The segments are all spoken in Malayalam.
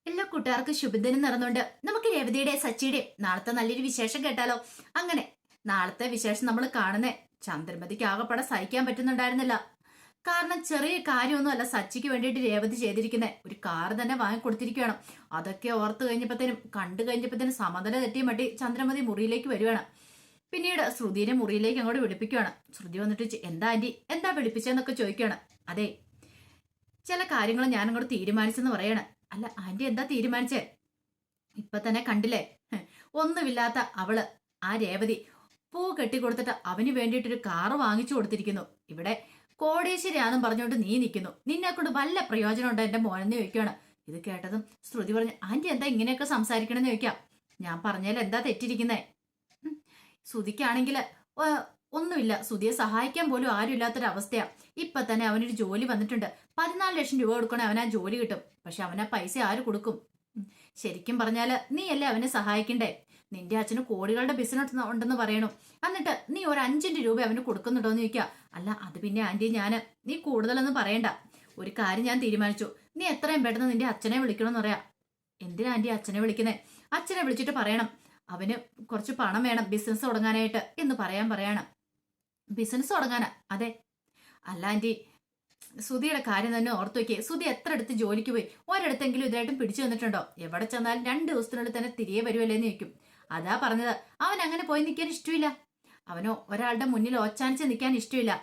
എല്ലാ കൂട്ടുകാർക്കും ശുഭദിനം നടന്നുകൊണ്ട് നമുക്ക് രേവതിയുടെ സച്ചിയുടെ നാളത്തെ നല്ലൊരു വിശേഷം കേട്ടാലോ. അങ്ങനെ നാളത്തെ വിശേഷം നമ്മൾ കാണുന്നേ ചന്ദ്രമതിക്ക് ആകെപ്പാടെ സഹിക്കാൻ പറ്റുന്നുണ്ടായിരുന്നില്ല. കാരണം ചെറിയ കാര്യമൊന്നും അല്ല സച്ചിക്ക് വേണ്ടിയിട്ട് രേവതി ചെയ്തിരിക്കുന്നത്. ഒരു കാർ തന്നെ വാങ്ങിക്കൊടുത്തിരിക്കുകയാണ്. അതൊക്കെ ഓർത്ത് കഴിഞ്ഞപ്പോഴത്തേനും കണ്ടു കഴിഞ്ഞപ്പോഴത്തേനും സമനില തെറ്റിയ മട്ടി ചന്ദ്രമതി മുറിയിലേക്ക് വരുവാണ്. പിന്നീട് ശ്രുതിനെ മുറിയിലേക്ക് അങ്ങോട്ട് വിളിപ്പിക്കുകയാണ്. ശ്രുതി വന്നിട്ട് എന്താ ആന്റി എന്താ വിളിപ്പിച്ചെന്നൊക്കെ ചോദിക്കുകയാണ്. അതെ, ചില കാര്യങ്ങൾ ഞാൻ അങ്ങോട്ട് തീരുമാനിച്ചെന്ന് പറയണ. അല്ല ആന്റി എന്താ തീരുമാനിച്ചേ? ഇപ്പൊ തന്നെ കണ്ടില്ലേ, ഒന്നുമില്ലാത്ത അവള് ആ രേവതി പൂ കെട്ടിക്കൊടുത്തിട്ട് അവന് വേണ്ടിയിട്ടൊരു കാറ് വാങ്ങിച്ചു കൊടുത്തിരിക്കുന്നു. ഇവിടെ കോടീശ്വരിയാണെന്നും പറഞ്ഞുകൊണ്ട് നീ നിൽക്കുന്നു. നിന്നെ കൊണ്ട് വല്ല പ്രയോജനം ഉണ്ടോ എന്റെ മോനെന്ന് ചോദിക്കുകയാണ്. ഇത് കേട്ടതും ശ്രുതി പറഞ്ഞു, ആന്റി എന്താ ഇങ്ങനെയൊക്കെ സംസാരിക്കണമെന്ന് ചോദിക്കാം. ഞാൻ പറഞ്ഞാൽ എന്താ തെറ്റിരിക്കുന്നേ? ശ്രുതിക്കാണെങ്കിൽ ഒന്നുമില്ല, ശ്രുതിയെ സഹായിക്കാൻ പോലും ആരും ഇല്ലാത്തൊരവസ്ഥയാ. ഇപ്പൊ തന്നെ അവനൊരു ജോലി വന്നിട്ടുണ്ട്. 14 ലക്ഷം രൂപ കൊടുക്കണേ അവനാ ജോലി കിട്ടും. പക്ഷെ അവനാ പൈസ ആര് കൊടുക്കും? ശരിക്കും പറഞ്ഞാല് നീ അല്ലേ അവനെ സഹായിക്കണ്ടേ? നിന്റെ അച്ഛന് കോടികളുടെ ബിസിനസ് ഉണ്ടെന്ന് പറയണു. എന്നിട്ട് നീ ഒരു 5 രൂപ അവന് കൊടുക്കുന്നുണ്ടോന്ന് ചോദിക്കുക. അല്ല അത് പിന്നെ ആന്റി നീ കൂടുതലൊന്നും പറയണ്ട. ഒരു കാര്യം ഞാൻ തീരുമാനിച്ചു. നീ എത്രയും പെട്ടെന്ന് നിന്റെ അച്ഛനെ വിളിക്കണമെന്ന് പറയാ. എന്തിനാ ആന്റി അച്ഛനെ വിളിക്കുന്നേ? അച്ഛനെ വിളിച്ചിട്ട് പറയണം അവന് കുറച്ച് പണം വേണം ബിസിനസ് തുടങ്ങാനായിട്ട് എന്ന് പറയാണ്. ബിസിനസ് തുടങ്ങാനാ? അതെ. അല്ല ആന്റി, സുധിയുടെ കാര്യം തന്നെ ഓർത്തു വെക്കേ. സുധി എത്ര അടുത്ത് ജോലിക്ക് പോയി ഒരിടത്തെങ്കിലും ഇതായിട്ടും പിടിച്ചു വന്നിട്ടുണ്ടോ? എവിടെ ചെന്നാലും 2 ദിവസത്തിനുള്ളിൽ തന്നെ തിരികെ വരുമല്ലേന്ന് ചോദിക്കും. അതാ പറഞ്ഞത്, അവൻ അങ്ങനെ പോയി നിൽക്കാൻ ഇഷ്ടമില്ല. അവനോ ഒരാളുടെ മുന്നിൽ ഓച്ചാനിച്ച് നിൽക്കാൻ ഇഷ്ടമില്ല.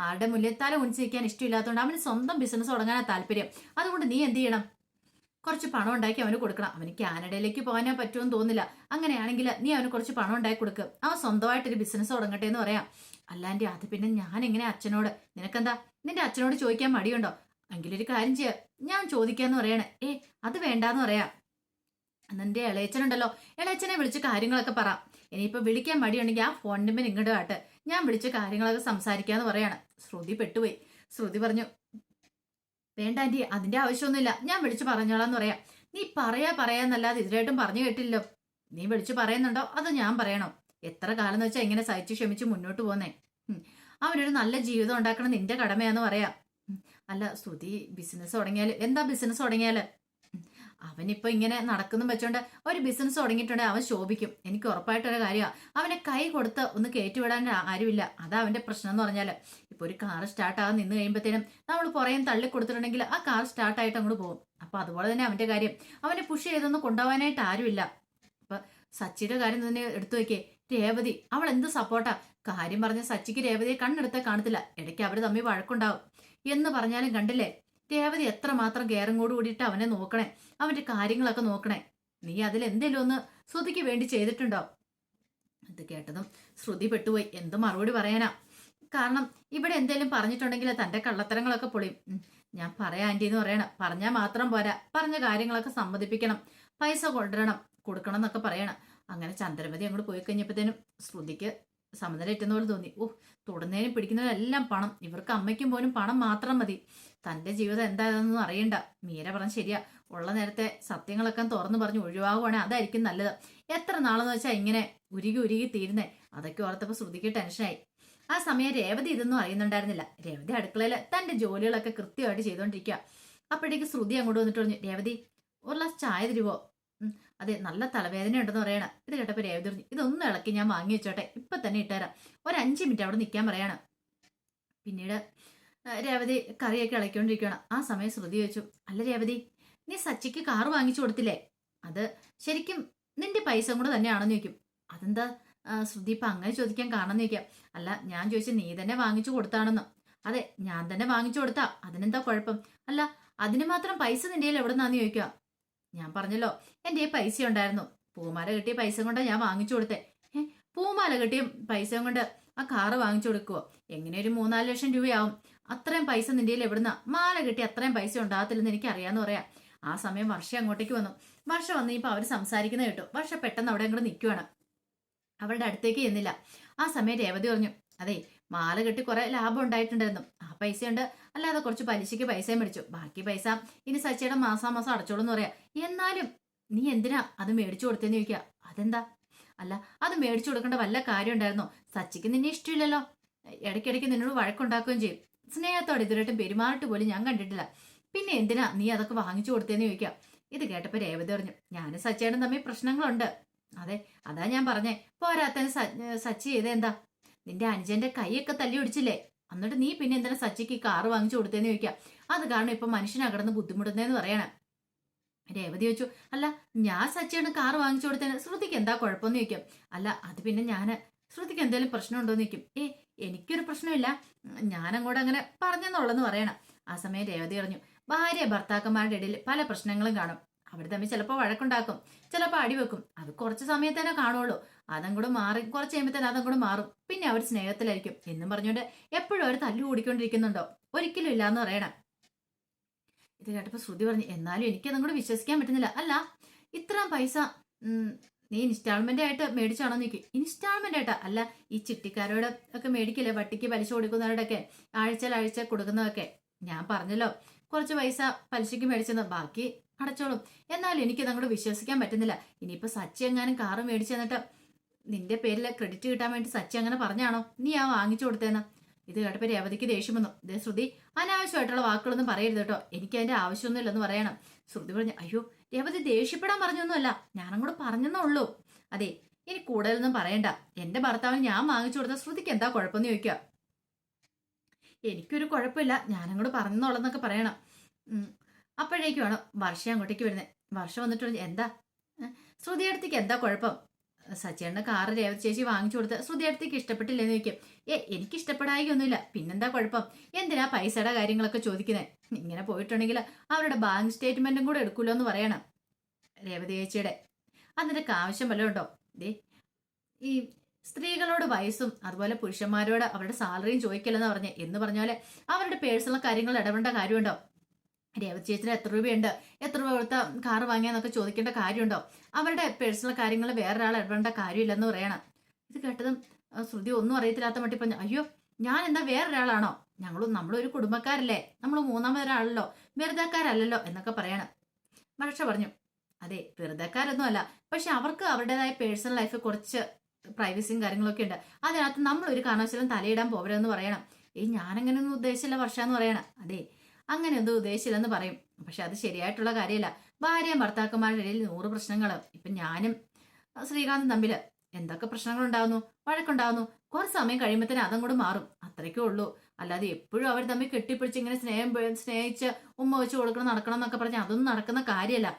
ആളുടെ മുന്നിൽ തല കുനിച്ച് നിൽക്കാൻ ഇഷ്ടമില്ലാത്തതുകൊണ്ട് അവന് സ്വന്തം ബിസിനസ് തുടങ്ങാനാ താല്പര്യം. അതുകൊണ്ട് നീ എന്ത് ചെയ്യണം? കുറച്ച് പണം ഉണ്ടാക്കി അവന് കൊടുക്കണം. അവന് കാനഡയിലേക്ക് പോകാനോ പറ്റുമെന്ന് തോന്നില്ല. അങ്ങനെയാണെങ്കിൽ നീ അവന് കുറച്ച് പണം ഉണ്ടാക്കി കൊടുക്കുക. അവൻ സ്വന്തമായിട്ടൊരു ബിസിനസ് തുടങ്ങട്ടെ എന്ന് പറയാം. അല്ലാണ്ട് അത് പിന്നെ ഞാൻ എങ്ങനെ അച്ഛനോട്? നിനക്കെന്താ നിന്റെ അച്ഛനോട് ചോദിക്കാൻ മടിയുണ്ടോ? എങ്കിലൊരു കാര്യം ചെയ്യാം, ഞാൻ ചോദിക്കാന്ന് പറയണേ. അത് വേണ്ടാന്ന് പറയാം. നിന്റെ ഇളയച്ചനുണ്ടല്ലോ, ഇളയച്ചനെ വിളിച്ച് കാര്യങ്ങളൊക്കെ പറ. ഇനിയിപ്പോ വിളിക്കാൻ മടിയുണ്ടെങ്കിൽ ആ ഫോൺ നമ്പർ ഇങ്ങോട്ട് ആട്ടെ, ഞാൻ വിളിച്ച് കാര്യങ്ങളൊക്കെ സംസാരിക്കാന്ന് പറയാണ്. ശ്രുതി പെട്ടുപോയി. ശ്രുതി പറഞ്ഞു, വേണ്ട ആന്റി അതിന്റെ ആവശ്യമൊന്നുമില്ല, ഞാൻ വിളിച്ചു പറഞ്ഞോളാന്ന് പറയാം. നീ പറയാന്നല്ലാതെ ഇതിലായിട്ടും പറഞ്ഞു കേട്ടില്ലോ. നീ വിളിച്ചു പറയുന്നുണ്ടോ അതോ ഞാൻ പറയണോ? എത്ര കാലം എന്ന് വെച്ചാൽ ഇങ്ങനെ സഹിച്ചു ക്ഷമിച്ച് മുന്നോട്ട് പോന്നേ. അവനൊരു നല്ല ജീവിതം ഉണ്ടാക്കണം നിന്റെ കടമയാന്ന് പറയാം. അല്ല ശ്രുതി ബിസിനസ് തുടങ്ങിയാല് എന്താ? ബിസിനസ് തുടങ്ങിയാല് അവനിപ്പോ ഇങ്ങനെ നടക്കുന്നു വെച്ചോണ്ട് ഒരു ബിസിനസ് തുടങ്ങിയിട്ടുണ്ടെങ്കിൽ അവൻ ശോഭിക്കും. എനിക്ക് ഉറപ്പായിട്ടൊരു കാര്യമാണ്. അവനെ കൈ കൊടുത്ത് ഒന്ന് കയറ്റിവിടാൻ ആരുമില്ല. അതാ അവന്റെ പ്രശ്നം എന്ന് പറഞ്ഞാല്. ഇപ്പൊ ഒരു കാർ സ്റ്റാർട്ടാകാൻ നിന്ന് കഴിയുമ്പോഴത്തേനും നമ്മൾ പുറയും തള്ളി കൊടുത്തിട്ടുണ്ടെങ്കിൽ ആ കാർ സ്റ്റാർട്ടായിട്ട് അങ്ങോട്ട് പോകും. അപ്പൊ അതുപോലെ തന്നെ അവന്റെ കാര്യം, അവനെ പുഷ് ചെയ്തൊന്ന് കൊണ്ടുപോകാനായിട്ട് ആരുമില്ല. അപ്പൊ സച്ചിയുടെ കാര്യം തന്നെ എടുത്തു വെക്കേ. രേവതി അവൾ എന്ത് സപ്പോർട്ടാ. കാര്യം പറഞ്ഞ സച്ചിക്ക് രേവതിയെ കണ്ണെടുത്താൽ കാണത്തില്ല. ഇടയ്ക്ക് അവര് തമ്മിൽ വഴക്കുണ്ടാവും എന്ന് പറഞ്ഞാലും കണ്ടില്ലേ രേവതി എത്രമാത്രം കെയറിങ്ങോട് കൂടിയിട്ട് അവനെ നോക്കണേ, അവന്റെ കാര്യങ്ങളൊക്കെ നോക്കണേ. നീ അതിൽ എന്തെങ്കിലും ഒന്ന് ശ്രുതിക്ക് വേണ്ടി ചെയ്തിട്ടുണ്ടോ? ഇത് കേട്ടതും ശ്രുതി പെട്ടുപോയി. എന്ത് മറുപടി പറയാനാ? കാരണം ഇവിടെ എന്തെങ്കിലും പറഞ്ഞിട്ടുണ്ടെങ്കിൽ തന്റെ കള്ളത്തരങ്ങളൊക്കെ പൊളിയും. ഞാൻ പറയാം ആന്റി എന്ന് പറയണം. പറഞ്ഞാൽ മാത്രം പോരാ, പറഞ്ഞ കാര്യങ്ങളൊക്കെ സമ്മതിപ്പിക്കണം, പൈസ കൊണ്ടുവരണം, കൊടുക്കണം എന്നൊക്കെ പറയണം. അങ്ങനെ ചന്ദ്രമതി അങ്ങോട്ട് പോയി കഴിഞ്ഞപ്പോഴത്തേനും ശ്രുതിക്ക് സമനിലേറ്റുന്ന പോലെ തോന്നി. തൊടുന്നതിനും പിടിക്കുന്നതിനും എല്ലാം പണം. ഇവർക്ക് അമ്മയ്ക്കും പോലും പണം മാത്രം മതി. തന്റെ ജീവിതം എന്താണെന്നൊന്നും അറിയണ്ട. മീര പറഞ്ഞ ശരിയാ. ഉള്ള നേരത്തെ സത്യങ്ങളൊക്കെ തുറന്നു പറഞ്ഞ് ഒഴിവാകുവാണെങ്കിൽ അതായിരിക്കും നല്ലത്. എത്ര നാളെന്ന് വെച്ചാൽ ഇങ്ങനെ ഉരുകി തീരുന്നേ. അതൊക്കെ ഓർത്തപ്പോ ശ്രുതിക്ക് ടെൻഷനായി. ആ സമയം രേവതി ഇതൊന്നും അറിയുന്നുണ്ടായിരുന്നില്ല. രേവതി അടുക്കളയിൽ തന്റെ ജോലികളൊക്കെ കൃത്യമായിട്ട് ചെയ്തുകൊണ്ടിരിക്കുക. അപ്പോഴേക്ക് ശ്രുതി അങ്ങോട്ട് വന്നിട്ട് പറഞ്ഞു, രേവതി ഒരു ഗ്ലാസ് ചായ തരുവോ? അതെ, നല്ല തലവേദന ഉണ്ടെന്ന് പറയണ. ഇത് കേട്ടപ്പോ രേവതി പറഞ്ഞു, ഇതൊന്നും ഇളക്കി ഞാൻ വാങ്ങി വെച്ചോട്ടെ, ഇപ്പൊ തന്നെ ഇട്ടുതരാം. ഒരു 5 മിനിറ്റ് അവിടെ നിൽക്കാൻ പറയാണ്. പിന്നീട് രേവതി കറിയൊക്കെ ഇളക്കിക്കൊണ്ടിരിക്കുകയാണ്. ആ സമയം ശ്രുതി ചോദിച്ചു, അല്ല രേവതി നീ സച്ചിക്ക് കാറ് വാങ്ങിച്ചു കൊടുത്തില്ലേ? അത് ശരിക്കും നിന്റെ പൈസ കൂടെ തന്നെയാണെന്ന് ചോദിക്കും. അതെന്താ ശ്രുതി ഇപ്പൊ അങ്ങനെ ചോദിക്കാൻ കാരണം ചോദിക്കാം. അല്ല ഞാൻ ചോദിച്ചു നീ തന്നെ വാങ്ങിച്ചു കൊടുത്താണെന്ന്. അതെ ഞാൻ തന്നെ വാങ്ങിച്ചു കൊടുത്താ, അതിനെന്താ കുഴപ്പം? അല്ല അതിന് മാത്രം പൈസ നിന്റെ കയ്യിൽ എവിടെന്നാന്ന് ചോദിക്കുക. ഞാൻ പറഞ്ഞല്ലോ എന്റെ പൈസ ഉണ്ടായിരുന്നു. പൂമാല കിട്ടിയ പൈസ കൊണ്ട് ഞാൻ വാങ്ങിച്ചു കൊടുത്തേ. പൂമാല കിട്ടിയ പൈസ കൊണ്ട് ആ കാറ് വാങ്ങിച്ചു കൊടുക്കുവോ? എങ്ങനെ ഒരു 3-4 ലക്ഷം രൂപയാവും. അത്രയും പൈസ നിന്റെ കയ്യിൽ എവിടുന്ന? മാല കിട്ടി അത്രയും പൈസ ഉണ്ടാകത്തില്ലെന്ന് എനിക്ക് അറിയാന്ന് പറയാം. ആ സമയം വർഷ അങ്ങോട്ടേക്ക് വന്നു. വർഷ വന്ന് ഇപ്പൊ അവര് സംസാരിക്കുന്നത് കേട്ടു. വർഷ പെട്ടെന്ന് അവിടെ അങ്ങോട്ട് നിൽക്കുവാണ്. അവളുടെ അടുത്തേക്ക് ചെന്നില്ല. ആ സമയം രേവതി പറഞ്ഞു, അതെ മാല കെട്ടി കുറെ ലാഭം ഉണ്ടായിട്ടുണ്ടായിരുന്നു. ആ പൈസ ഉണ്ട്, അല്ലാതെ കുറച്ച് പലിശയ്ക്ക് പൈസയും മേടിച്ചു. ബാക്കി പൈസ ഇനി സച്ചിയുടെ മാസാമാസം അടച്ചോളൂ എന്ന് പറയാം. എന്നാലും നീ എന്തിനാ അത് മേടിച്ചു കൊടുത്തേന്ന് ചോദിക്കുക. അതെന്താ? അല്ല അത് മേടിച്ചു കൊടുക്കേണ്ട വല്ല കാര്യം ഉണ്ടായിരുന്നോ? സച്ചിക്ക് നിന്നെ ഇഷ്ടമില്ലല്ലോ. ഇടയ്ക്കിടയ്ക്ക് നിന്നോട് വഴക്കുണ്ടാക്കുകയും ചെയ്യും. സ്നേഹത്തോടെ ഇതുവരെയായിട്ടും പെരുമാറിട്ട് പോലും ഞാൻ കണ്ടിട്ടില്ല. പിന്നെ എന്തിനാ നീ അതൊക്കെ വാങ്ങിച്ചു കൊടുത്തേന്ന് ചോദിക്കാം. ഇത് കേട്ടപ്പോ രേവതി പറഞ്ഞു, ഞാനും സച്ചേട്ടനും തമ്മിൽ പ്രശ്നങ്ങളുണ്ട്. അതെ, അതാ ഞാൻ പറഞ്ഞേ. പോരാത്തതിന് സച്ചി ചെയ്തെന്താ? നിന്റെ അനുജന്റെ കൈയൊക്കെ തല്ലി ഒടിച്ചില്ലേ? എന്നിട്ട് നീ പിന്നെ എന്തിനാ സച്ചിക്ക് ഈ കാറ് വാങ്ങിച്ചു കൊടുത്തേന്ന് ചോദിക്കാം. അത് കാരണം ഇപ്പൊ മനുഷ്യനകടന്ന് ബുദ്ധിമുട്ടുന്നതെന്ന് പറയണേ. രേവതി ചോദിച്ചു, അല്ല ഞാൻ സച്ചിയാണ് കാറ് വാങ്ങിച്ചു കൊടുത്തതിന് ശ്രുതിക്ക് എന്താ കുഴപ്പമെന്ന് ചോദിക്കും. അല്ല അത് പിന്നെ ഞാന് ശ്രുതിക്ക് എന്തെങ്കിലും പ്രശ്നമുണ്ടോന്ന് ചോദിക്കും. എനിക്കൊരു പ്രശ്നമില്ല, ഞാനങ്ങോട്ട് അങ്ങനെ പറഞ്ഞെന്നുള്ളെന്ന് പറയണം. ആ സമയം രേവതി പറഞ്ഞു, ഭാര്യ ഭർത്താക്കന്മാരുടെ ഇടയിൽ പല പ്രശ്നങ്ങളും കാണും. അവർ തമ്മിൽ ചിലപ്പോൾ വഴക്കുണ്ടാക്കും, ചിലപ്പോൾ അടിവെക്കും. അത് കുറച്ച് സമയത്തേനെ കാണുള്ളൂ. അതങ്ങോട്ട് മാറി കുറച്ച് കഴിയുമ്പോൾ അതങ്ങോട്ട് മാറും. പിന്നെ അവർ സ്നേഹത്തിലായിരിക്കും എന്നും പറഞ്ഞുകൊണ്ട് എപ്പോഴും അവർ തല്ലു കൂടിക്കൊണ്ടിരിക്കുന്നുണ്ടോ? ഒരിക്കലും ഇല്ലാന്ന് പറയണം. ഇത് കേട്ടപ്പോ ശ്രുതി പറഞ്ഞു, എന്നാലും എനിക്കതും കൂടെ വിശ്വസിക്കാൻ പറ്റുന്നില്ല. അല്ല ഇത്രയും പൈസ നീ ഇൻസ്റ്റാൾമെന്റ് ആയിട്ട് മേടിച്ചാണോ നിൽക്കും? ഇൻസ്റ്റാൾമെന്റ് ആയിട്ടാ? അല്ല ഈ ചിട്ടിക്കാരോട് ഒക്കെ മേടിക്കില്ലേ, വട്ടിക്ക് പലിശ കൊടുക്കുന്നവരോടൊക്കെ ആഴ്ച കൊടുക്കുന്നതൊക്കെ? ഞാൻ പറഞ്ഞല്ലോ കുറച്ച് പൈസ പലിശയ്ക്ക് മേടിച്ചെന്ന്, ബാക്കി അടച്ചോളും. എന്നാലും എനിക്കത് അങ്ങോട്ട് വിശ്വസിക്കാൻ പറ്റുന്നില്ല. ഇനിയിപ്പോ സച്ചി എങ്ങാനും കാറ് മേടിച്ചു തന്നിട്ട് നിന്റെ പേരിൽ ക്രെഡിറ്റ് കിട്ടാൻ വേണ്ടി സച്ചി അങ്ങനെ പറഞ്ഞാണോ നീ ആ വാങ്ങിച്ചു കൊടുത്തേന്ന്? ഇത് കേട്ടപ്പോ രേവതിക്ക് ദേഷ്യം വന്നു. ദേ ശ്രുതി, അനാവശ്യമായിട്ടുള്ള വാക്കുകളൊന്നും പറയരുത് കേട്ടോ, എനിക്ക് അതിന്റെ ആവശ്യമൊന്നുമില്ലെന്ന് പറയണം. ശ്രുതി പറഞ്ഞു, അയ്യോ രേവതി ദേഷ്യപ്പെടാൻ പറഞ്ഞൊന്നുമല്ല, ഞാനങ്ങോട്ട് പറഞ്ഞെന്നേ ഉള്ളൂ. അതെ, ഇനി കൂടുതലൊന്നും പറയണ്ട. എന്റെ ഭർത്താവിന് ഞാൻ വാങ്ങിച്ചു കൊടുത്ത ശ്രുതിക്ക് എന്താ കുഴപ്പമെന്ന് ചോദിക്കുക. എനിക്കൊരു കുഴപ്പമില്ല, ഞാനങ്ങോട്ട് പറഞ്ഞെന്നുള്ളതെന്നൊക്കെ പറയണം. അപ്പോഴേക്കുമാണ് വർഷ അങ്ങോട്ടേക്ക് വരുന്നത്. വർഷ വന്നിട്ട് പറഞ്ഞു, എന്താ ശ്രുതിയടുത്തേക്ക് എന്താ കുഴപ്പം? സച്ചേട്ടന്റെ കാറ് രേവതി ചേച്ചി വാങ്ങിച്ചു കൊടുത്ത് ശ്രുതിയടുത്തേക്ക് ഇഷ്ടപ്പെട്ടില്ലെന്ന് ചോദിക്കും. എനിക്ക് ഇഷ്ടപ്പെടായിക്കൊന്നുമില്ല, പിന്നെന്താ കുഴപ്പം? എന്തിനാ പൈസയുടെ കാര്യങ്ങളൊക്കെ ചോദിക്കുന്നത്? ഇങ്ങനെ പോയിട്ടുണ്ടെങ്കിൽ അവരുടെ ബാങ്ക് സ്റ്റേറ്റ്മെന്റും കൂടെ എടുക്കൂലോ എന്ന് പറയണം രേവതി ചേച്ചിയുടെ. അതിന്റെ ആവശ്യം വല്ലതും ഉണ്ടോ? ദേ ഈ സ്ത്രീകളോട് വയസ്സും അതുപോലെ പുരുഷന്മാരോട് അവരുടെ സാലറിയും ചോദിക്കില്ലെന്ന് പറഞ്ഞേ എന്ന് പറഞ്ഞ പോലെ അവരുടെ പേഴ്സണൽ കാര്യങ്ങൾ ഇടപെടേണ്ട കാര്യമുണ്ടോ? രേവതി ചേച്ചിന് എത്ര രൂപയുണ്ട്, എത്ര രൂപ കൊടുത്ത കാറ് വാങ്ങിയാന്നൊക്കെ ചോദിക്കേണ്ട കാര്യമുണ്ടോ? അവരുടെ പേഴ്സണൽ കാര്യങ്ങൾ വേറൊരാൾ ഇടപെടേണ്ട കാര്യമില്ലെന്ന് പറയണം. ഇത് കേട്ടതും ശ്രുതി ഒന്നും അറിയത്തില്ലാത്ത മട്ടി പറഞ്ഞു, അയ്യോ ഞാൻ എന്താ വേറൊരാളാണോ? നമ്മളൊരു കുടുംബക്കാരല്ലേ, നമ്മൾ മൂന്നാമതൊരാളല്ലോ, വെറുതെക്കാരല്ലല്ലോ എന്നൊക്കെ പറയണം. മഹർഷ പറഞ്ഞു, അതെ വെറുതെക്കാരൊന്നും അല്ല, പക്ഷെ അവർക്ക് അവരുടേതായ പേഴ്സണൽ ലൈഫ് കുറച്ച് പ്രൈവസിയും കാര്യങ്ങളൊക്കെ ഉണ്ട്. അതിനകത്ത് നമ്മൾ ഒരു കാരണവശാലും തലയിടാൻ പോകരുതെന്ന് പറയണം. ഞാനങ്ങനെയൊന്നും ഉദ്ദേശിച്ചില്ല വർഷ എന്ന് പറയണം. അതെ അങ്ങനെ എന്തോ ഉദ്ദേശിച്ചില്ലെന്ന് പറയും, പക്ഷെ അത് ശരിയായിട്ടുള്ള കാര്യമല്ല. ഭാര്യയും ഭർത്താക്കന്മാരുടെ ഇടയിൽ 100 പ്രശ്നങ്ങൾ. ഇപ്പൊ ഞാനും ശ്രീകാന്തും തമ്മിൽ എന്തൊക്കെ പ്രശ്നങ്ങൾ ഉണ്ടാവുന്നു, വഴക്കുണ്ടാവുന്നു. കുറച്ച് സമയം കഴിയുമ്പോഴത്തേനും അതങ്ങോട്ട് മാറും, അത്രയ്ക്കേ ഉള്ളൂ. അല്ലാതെ എപ്പോഴും അവർ തമ്മിൽ കെട്ടിപ്പിടിച്ച് ഇങ്ങനെ സ്നേഹിച്ച് ഉമ്മ വെച്ച് കൊടുക്കണം നടക്കണം എന്നൊക്കെ പറഞ്ഞാൽ അതൊന്നും നടക്കുന്ന കാര്യമല്ല,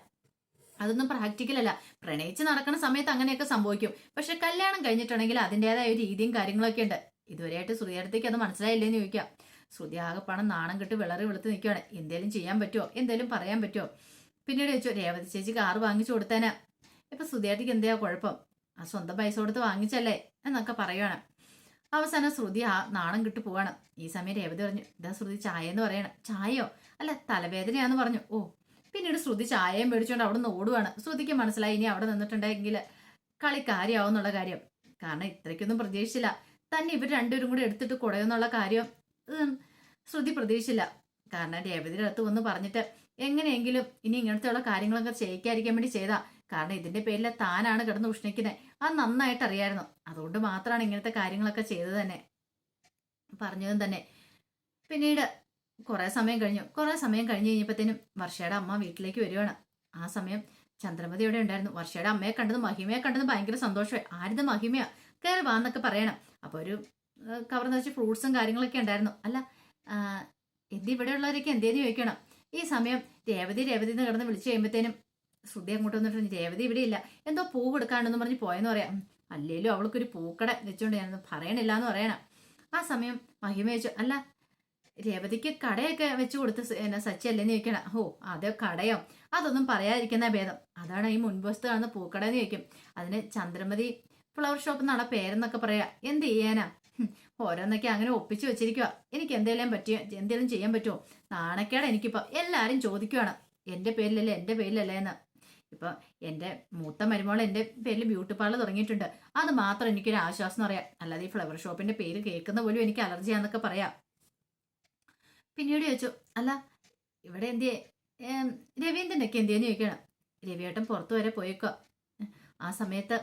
അതൊന്നും പ്രാക്ടിക്കൽ അല്ല. പ്രണയിച്ച് നടക്കുന്ന സമയത്ത് അങ്ങനെയൊക്കെ സംഭവിക്കും, പക്ഷെ കല്യാണം കഴിഞ്ഞിട്ടുണ്ടെങ്കിൽ അതിൻ്റെതായ ഒരു രീതിയും കാര്യങ്ങളൊക്കെ ഉണ്ട്. ഇതുവരെയായിട്ട് ശ്രുതിയടുത്തേക്ക് അത് മനസ്സിലായില്ലേന്ന് ചോദിക്കാം. ശ്രുതി ആകെ പണം നാണം കെട്ട് വിളറി വെളുത്ത് നിൽക്കുകയാണ്. എന്തേലും ചെയ്യാൻ പറ്റുമോ, എന്തേലും പറയാൻ പറ്റുമോ? പിന്നീട് ചോദിച്ചു, രേവതി ചേച്ചി കാറ് വാങ്ങിച്ചു കൊടുത്തേന് ഇപ്പൊ ശ്രുതിയാട്ടിക്ക് എന്തെയാ കുഴപ്പം? ആ സ്വന്തം പൈസ കൊടുത്ത് വാങ്ങിച്ചല്ലേ എന്നൊക്കെ പറയുവാണ്. അവസാനം ശ്രുതി ആ നാണം കിട്ടു പോവാണ്. ഈ സമയം രേവതി പറഞ്ഞു, ഇതാ ശ്രുതി ചായ എന്ന് പറയണം. ചായയോ? അല്ല തലവേദനയാന്ന് പറഞ്ഞു. പിന്നീട് ശ്രുതി ചായയും മേടിച്ചുകൊണ്ട് അവിടെ നിന്ന് ഓടുവാണ്. ശ്രുതിക്ക് മനസ്സിലായി ഇനി അവിടെ നിന്നിട്ടുണ്ടെങ്കിൽ കളി കാര്യമാവുന്നുള്ള കാര്യം. കാരണം ഇത്രയ്ക്കൊന്നും പ്രതീക്ഷിച്ചില്ല, തന്നെ ഇവർ രണ്ടുപേരും കൂടി എടുത്തിട്ട് കുടയെന്നുള്ള കാര്യം ശ്രുതി പ്രതീക്ഷിച്ചില്ല. കാരണം രേവതിയുടെ അടുത്ത് വന്ന് പറഞ്ഞിട്ട് എങ്ങനെയെങ്കിലും ഇനി ഇങ്ങനത്തെയുള്ള കാര്യങ്ങളൊക്കെ ചെയ്യിക്കാതിരിക്കാൻ വേണ്ടി ചെയ്താ. കാരണം ഇതിന്റെ പേരിൽ താനാണ് കിടന്ന് ഉഷ്ണിക്കുന്നത്, അത് നന്നായിട്ട് അറിയായിരുന്നു. അതുകൊണ്ട് മാത്രമാണ് ഇങ്ങനത്തെ കാര്യങ്ങളൊക്കെ ചെയ്തത് തന്നെ, പറഞ്ഞതും തന്നെ. പിന്നീട് കുറെ സമയം കഴിഞ്ഞ് കഴിഞ്ഞപ്പോഴത്തേനും വർഷയുടെ അമ്മ വീട്ടിലേക്ക് വരുവാണ്. ആ സമയം ചന്ദ്രമതി ഇവിടെ ഉണ്ടായിരുന്നു. വർഷയുടെ അമ്മയെ കണ്ടതും മഹിമയെ കണ്ടതും ഭയങ്കര സന്തോഷമായി. ആരുത് മഹിമയാ, കയറി വാന്നൊക്കെ പറയണം. അപ്പൊ ഒരു കവർ നിറച്ച് ഫ്രൂട്ട്സും കാര്യങ്ങളൊക്കെ ഉണ്ടായിരുന്നു. അല്ല ഇവിടെ ഉള്ളവരൊക്കെ എന്തേന്ന് ചോദിക്കണം. ഈ സമയം രേവതി എന്ന് കിടന്ന് വിളിച്ചു കഴിയുമ്പോഴത്തേനും ശ്രുതി അങ്ങോട്ട് വന്നിട്ട്, രേവതി ഇവിടെ ഇല്ല, എന്തോ പൂ കൊടുക്കാണ്ടെന്ന് പറഞ്ഞ് പോയെന്ന് പറയാം. അല്ലേലും അവൾക്കൊരു പൂക്കട വെച്ചോണ്ട് ഞാനൊന്നും പറയണില്ല എന്ന് പറയണം. ആ സമയം മഹിമ ചോദിച്ചു, അല്ല രേവതിക്ക് കടയൊക്കെ വെച്ച് കൊടുത്ത് സച്ചി അല്ലേന്ന് ചോദിക്കണം. അത് കടയോ? അതൊന്നും പറയാതിരിക്കുന്ന ഭേദം. അതാണ് ഈ മുൻവശത്ത് കാണുന്ന പൂക്കട എന്ന് ചോദിക്കും. അതിന് ചന്ദ്രമതി ഫ്ലവർ ഷോപ്പ് എന്നാണ് പേരെന്നൊക്കെ പറയാ. എന്ത് ചെയ്യാനാ, ഓരോന്നൊക്കെ അങ്ങനെ ഒപ്പിച്ചു വെച്ചിരിക്കുക. എനിക്ക് എന്തേലും ചെയ്യാൻ പറ്റുമോ? നാണക്കേടാ എനിക്കിപ്പോ. എല്ലാരും ചോദിക്കുവാണ് എന്റെ പേരിലല്ലേ എന്ന്. ഇപ്പൊ എന്റെ മൂത്ത മരുമോൾ എന്റെ പേരിൽ ബ്യൂട്ടി പാർലർ തുടങ്ങിയിട്ടുണ്ട്, അത് മാത്രം എനിക്കൊരു ആശ്വാസം എന്ന് പറയാം. അല്ലാതെ ഈ ഫ്ലവർ ഷോപ്പിന്റെ പേര് കേൾക്കുന്ന പോലും എനിക്ക് അലർജിയാന്നൊക്കെ പറയാം. പിന്നീട് ചോദിച്ചു, അല്ല ഇവിടെ എന്തിയെ രവീന്ദ്രനൊക്കെ എന്തിയെന്ന് ചോദിക്കണം. രവിയേട്ടൻ പുറത്തു വരെ പോയേക്കുക. ആ സമയത്ത്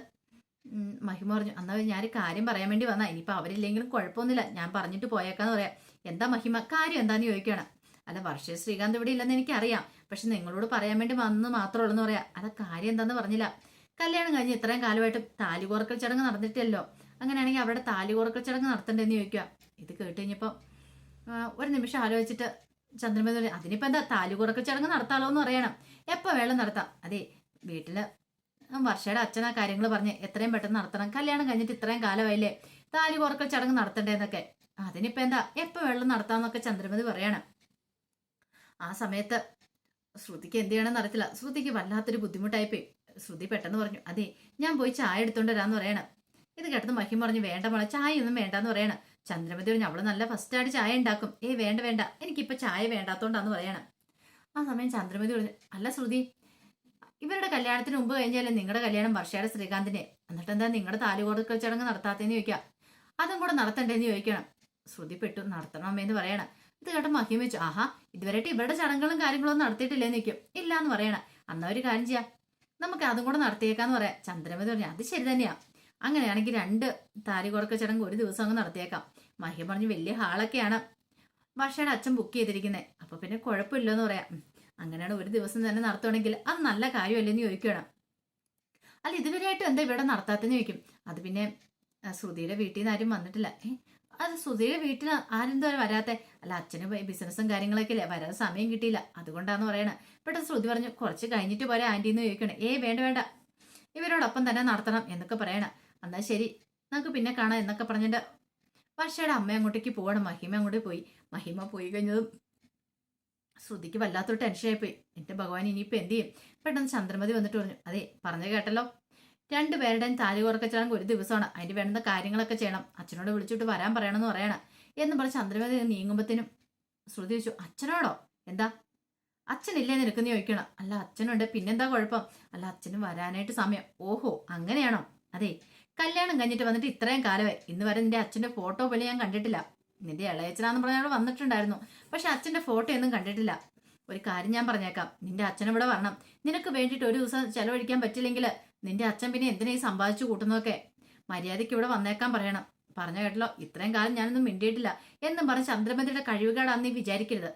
മഹിമ പറഞ്ഞു, എന്നാ ഞാനൊരു കാര്യം പറയാൻ വേണ്ടി വന്നാ, ഇനിയിപ്പോൾ അവരില്ലെങ്കിലും കുഴപ്പമൊന്നുമില്ല, ഞാൻ പറഞ്ഞിട്ട് പോയേക്കാന്ന് പറയാം. എന്താ മഹിമ, കാര്യം എന്താന്ന് ചോദിക്കുകയാണ്. അല്ല വർഷ ശ്രീകാന്ത് ഇവിടെ ഇല്ലെന്ന് എനിക്കറിയാം, പക്ഷെ നിങ്ങളോട് പറയാൻ വേണ്ടി വന്ന് മാത്രമേ ഉള്ളൂ എന്ന് പറയാം. അല്ല കാര്യം എന്താന്ന് പറഞ്ഞില്ല. കല്യാണം കഴിഞ്ഞ് ഇത്രയും കാലമായിട്ട് താലി കോർക്കൽ ചടങ്ങ് നടന്നിട്ടില്ലല്ലോ, അങ്ങനെയാണെങ്കിൽ അവിടെ താലി കോർക്കൽ ചടങ്ങ് നടത്തണ്ടെന്ന് ചോദിക്കുക. ഇത് കേട്ട് കഴിഞ്ഞപ്പോൾ ഒരു നിമിഷം ആലോചിച്ചിട്ട് ചന്ദ്രമതി പറഞ്ഞു, അതിനിപ്പോൾ എന്താ, താലി കോർക്കൽ ചടങ്ങ് നടത്താലോ എന്ന് പറയണം. എപ്പോൾ വേണം നടത്താം. അതെ, വീട്ടില് വർഷയുടെ അച്ഛൻ ആ കാര്യങ്ങൾ പറഞ്ഞ് എത്രയും പെട്ടെന്ന് നടത്തണം, കല്യാണം കഴിഞ്ഞിട്ട് ഇത്രയും കാലമായില്ലേ, താലി കോർക്കൽ ചടങ്ങ് നടത്തണ്ടേന്നൊക്കെ. അതിനിപ്പോൾ എന്താ, എപ്പോൾ വേണം നടത്താമെന്നൊക്കെ ചന്ദ്രമതി പറയണം. ആ സമയത്ത് ശ്രുതിക്ക് എന്ത് ചെയ്യണമെന്ന് അറിയത്തില്ല. ശ്രുതിക്ക് വല്ലാത്തൊരു ബുദ്ധിമുട്ടായിപ്പോയി. ശ്രുതി പെട്ടെന്ന് പറഞ്ഞു, അതെ ഞാൻ പോയി ചായ എടുത്തോണ്ട് വരാന്ന് പറയണം. ഇത് കേട്ടത് മഹിം പറഞ്ഞു, വേണ്ട മോളെ ചായ ഒന്നും വേണ്ടാന്ന് പറയണം. ചന്ദ്രമതി പറഞ്ഞു, അവള് നല്ല ഫസ്റ്റായിട്ട് ചായ ഉണ്ടാക്കും. വേണ്ട വേണ്ട, എനിക്കിപ്പോൾ ചായ വേണ്ടാത്തോണ്ടാന്ന് പറയണം. ആ സമയം ചന്ദ്രമതി പറഞ്ഞു, അല്ല ശ്രുതി, ഇവരുടെ കല്യാണത്തിന് മുമ്പ് കഴിഞ്ഞാലേ നിങ്ങളുടെ കല്യാണം വർഷയുടെ ശ്രീകാന്തിന്റെ, എന്നിട്ട് എന്താ നിങ്ങളുടെ താലി കൊടുക്കൽ ചടങ്ങ് നടത്താത്തേന്ന് ചോദിക്കാം. അതും കൂടെ നടത്തണ്ടേന്ന് ചോദിക്കണം. ശ്രുതി പെട്ടു, നടത്തണം അമ്മേന്ന് പറയണം. ഇത് കേട്ട മഹിം വെച്ചു, ആഹാ ഇതുവരെയായിട്ട് ഇവരുടെ ചടങ്ങുകളും കാര്യങ്ങളൊന്നും നടത്തിയിട്ടില്ലേന്ന് നിൽക്കും. ഇല്ല എന്ന് പറയണം. എന്നാ ഒരു കാര്യം ചെയ്യാം, നമുക്ക് അതും കൂടെ നടത്തിയേക്കാന്ന് പറയാം. ചന്ദ്രമതി പറഞ്ഞു, അത് ശരി തന്നെയാ, അങ്ങനെയാണെങ്കിൽ 2 താലി കൊടുക്കൽ ചടങ്ങ് ഒരു ദിവസം അങ്ങ് നടത്തിയേക്കാം. മഹിം പറഞ്ഞു, വലിയ ഹാളൊക്കെയാണ് വർഷയുടെ അച്ഛൻ ബുക്ക് ചെയ്തിരിക്കുന്നത്, അപ്പൊ പിന്നെ കുഴപ്പമില്ലെന്ന് പറയാം. അങ്ങനെയാണ് ഒരു ദിവസം തന്നെ നടത്തുകയാണെങ്കിൽ അത് നല്ല കാര്യമല്ലെന്ന് ചോദിക്കണം. അല്ല ഇതുവരെയായിട്ടും എന്താ ഇവിടെ നടത്താത്തെന്ന് ചോദിക്കും. അത് പിന്നെ ശ്രുതിയുടെ വീട്ടിൽ നിന്ന് ആരും വന്നിട്ടില്ല. അത് ശ്രുതിയുടെ വീട്ടിൽ ആരെന്തോ വരാത്തെ, അല്ല അച്ഛന് ബിസിനസ്സും കാര്യങ്ങളൊക്കെ അല്ലേ, വരാൻ സമയം കിട്ടിയില്ല, അതുകൊണ്ടാന്ന് പറയണേ. പെട്ടെന്ന് ശ്രുതി പറഞ്ഞു, കുറച്ച് കഴിഞ്ഞിട്ട് പോരാ ആന്റിന്ന് ചോദിക്കണേ. വേണ്ട വേണ്ട, ഇവരോടൊപ്പം തന്നെ നടത്തണം എന്നൊക്കെ പറയണം. എന്നാൽ ശരി നമുക്ക് പിന്നെ കാണാം എന്നൊക്കെ പറഞ്ഞിട്ട് വർഷയുടെ അമ്മ അങ്ങോട്ടേക്ക് പോകണം. മഹിമ അങ്ങോട്ട് പോയി. മഹിമ പോയി കഴിഞ്ഞതും ശ്രുതിക്ക് വല്ലാത്തൊരു ടെൻഷനായിപ്പോയി. എന്റെ ഭഗവാൻ ഇനിയിപ്പോൾ എന്ത് ചെയ്യും. പെട്ടെന്ന് ചന്ദ്രമതി വന്നിട്ട് പറഞ്ഞു, അതെ പറഞ്ഞു കേട്ടല്ലോ, 2 പേരുടെയും താലി കോർക്കൽ ചടങ്ങ് ഒരു ദിവസമാണ്, അതിന് വേണ്ടുന്ന കാര്യങ്ങളൊക്കെ ചെയ്യണം, അച്ഛനോട് വിളിച്ചിട്ട് വരാൻ പറയണമെന്ന് പറയണം എന്ന് പറഞ്ഞ് ചന്ദ്രമതി നീങ്ങുമ്പത്തിനും ശ്രുതി ചോദിച്ചു, അച്ഛനോടോ? എന്താ അച്ഛനില്ലേ നിനക്കെന്ന് ചോദിക്കണം. അല്ല അച്ഛനുണ്ട്, പിന്നെന്താ കുഴപ്പം, അല്ല അച്ഛന് വരാനായിട്ട് സമയം. ഓഹോ അങ്ങനെയാണോ? അതെ കല്യാണം കഴിഞ്ഞിട്ട് വന്നിട്ട് ഇത്രയും കാലമായി, ഇന്ന് വരെ നിന്റെ അച്ഛന്റെ ഫോട്ടോ പോലും ഞാൻ കണ്ടിട്ടില്ല. നിന്റെ ഇളയച്ചനാന്ന് പറഞ്ഞാൽ വന്നിട്ടുണ്ടായിരുന്നു, പക്ഷെ അച്ഛന്റെ ഫോട്ടോ ഒന്നും കണ്ടിട്ടില്ല. ഒരു കാര്യം ഞാൻ പറഞ്ഞേക്കാം, നിന്റെ അച്ഛൻ ഇവിടെ വരണം. നിനക്ക് വേണ്ടിയിട്ട് ഒരു ദിവസം ചെലവഴിക്കാൻ പറ്റില്ലെങ്കിൽ നിന്റെ അച്ഛൻ പിന്നെ എന്തിനാ ഈ സമ്പാദിച്ചു കൂട്ടുന്നതൊക്കെ, മര്യാദയ്ക്ക് ഇവിടെ വന്നേക്കാൻ പറയണം. പറഞ്ഞു കേട്ടല്ലോ, ഇത്രയും കാലം ഞാനൊന്നും മിണ്ടിയിട്ടില്ല എന്നും പറഞ്ഞ് ചന്ദ്രമതിയുടെ കഴിവുകേടാന്ന് നീ വിചാരിക്കരുത്.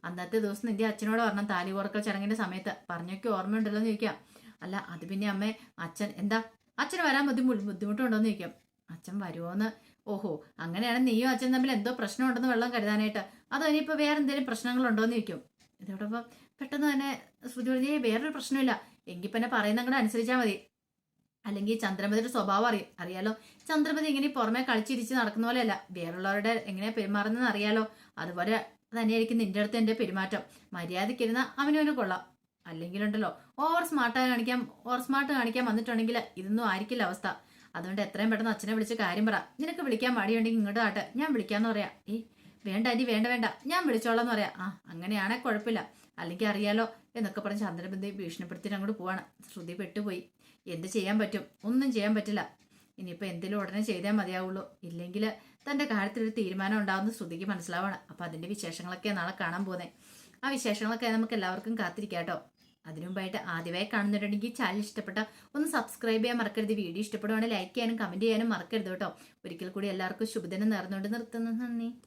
അന്നത്തെ ദിവസം നിന്റെ അച്ഛനോട് വരണം താലി കോർക്കൽ ചടങ്ങിന്റെ സമയത്ത്, പറഞ്ഞൊക്കെ ഓർമ്മയുണ്ടല്ലോ എന്ന് ചോദിക്കാം. അല്ല അത് പിന്നെ അമ്മേ, അച്ഛൻ എന്താ അച്ഛന് വരാൻ ബുദ്ധിമുട്ടുണ്ടോന്ന് ചോദിക്കാം. അച്ഛൻ വരുമോന്ന്? ഓഹോ അങ്ങനെയാണ് നീയും അച്ഛൻ തമ്മിൽ എന്തോ പ്രശ്നമുണ്ടെന്ന് വെള്ളം കരുതാനായിട്ട്, അതോ ഇനിയിപ്പോൾ വേറെ എന്തെങ്കിലും പ്രശ്നങ്ങളുണ്ടോന്ന് ചോദിക്കും. ഇതോടൊപ്പം പെട്ടെന്ന് തന്നെ ശ്രുതി പറഞ്ഞേ, വേറൊരു പ്രശ്നമില്ല, എങ്കിൽ പിന്നെ പറയുന്ന കൂടെ അനുസരിച്ചാൽ മതി, അല്ലെങ്കിൽ ചന്ദ്രമതിയുടെ സ്വഭാവം അറിയാലോ. ചന്ദ്രമതി ഇങ്ങനെ പുറമെ കളിച്ചിരിച്ച് നടക്കുന്ന പോലെയല്ല, വേറുള്ളവരുടെ എങ്ങനെ പെരുമാറുന്നതെന്ന് അറിയാലോ, അതുപോലെ തന്നെയായിരിക്കും നിന്റെ അടുത്ത് എൻ്റെ പെരുമാറ്റം. മര്യാദയ്ക്കിരുന്ന അവനവന് കൊള്ളാം, അല്ലെങ്കിലുണ്ടല്ലോ ഓവർ സ്മാർട്ട് കാണിക്കാൻ വന്നിട്ടുണ്ടെങ്കിൽ ഇതൊന്നും ആയിരിക്കില്ല അവസ്ഥ. അതുകൊണ്ട് എത്രയും പെട്ടെന്ന് അച്ഛനെ വിളിച്ച് കാര്യം പറ. നിനക്ക് വിളിക്കാൻ മടിയുണ്ടെങ്കിൽ ഇങ്ങോട്ട് ആട്ടെ, ഞാൻ വിളിക്കാന്ന് പറയാം. വേണ്ട അരി വേണ്ട ഞാൻ വിളിച്ചോളാം എന്ന് പറയാം. അങ്ങനെയാണെ കുഴപ്പമില്ല, അല്ലെങ്കിൽ അറിയാലോ എന്നൊക്കെ പറഞ്ഞ് ചന്ദ്രബന്ധി ഭീഷണിപ്പെടുത്തിട്ട് അങ്ങോട്ട് പോവാണ്. ശ്രുതി പെട്ടുപോയി. എന്ത് ചെയ്യാൻ പറ്റും? ഒന്നും ചെയ്യാൻ പറ്റില്ല. ഇനിയിപ്പോൾ എന്തെങ്കിലും ഉടനെ ചെയ്താൽ മതിയാവുള്ളൂ, ഇല്ലെങ്കിൽ തൻ്റെ കാര്യത്തിലൊരു തീരുമാനം ഉണ്ടാകുന്ന ശ്രുതിക്ക് മനസ്സിലാവണം. അപ്പം അതിൻ്റെ വിശേഷങ്ങളൊക്കെ നാളെ കാണാൻ പോകുന്നത്. ആ വിശേഷങ്ങളൊക്കെ നമുക്ക് എല്ലാവർക്കും കാത്തിരിക്കാം കേട്ടോ. അതിനുമുമ്പായിട്ട് ആദ്യമായി കാണുന്നുണ്ടെങ്കിൽ ചാനൽ ഇഷ്ടപ്പെട്ട ഒന്ന് സബ്സ്ക്രൈബ് ചെയ്യാൻ മറക്കരുത്. വീഡിയോ ഇഷ്ടപ്പെടുവാണെങ്കിൽ ലൈക്ക് ചെയ്യാനും കമൻറ്റ് ചെയ്യാനും മറക്കരുത് കേട്ടോ. ഒരിക്കൽ കൂടി എല്ലാവർക്കും ശുഭദിനം നേർന്നുകൊണ്ട് നിർത്തുന്നു. നന്ദി.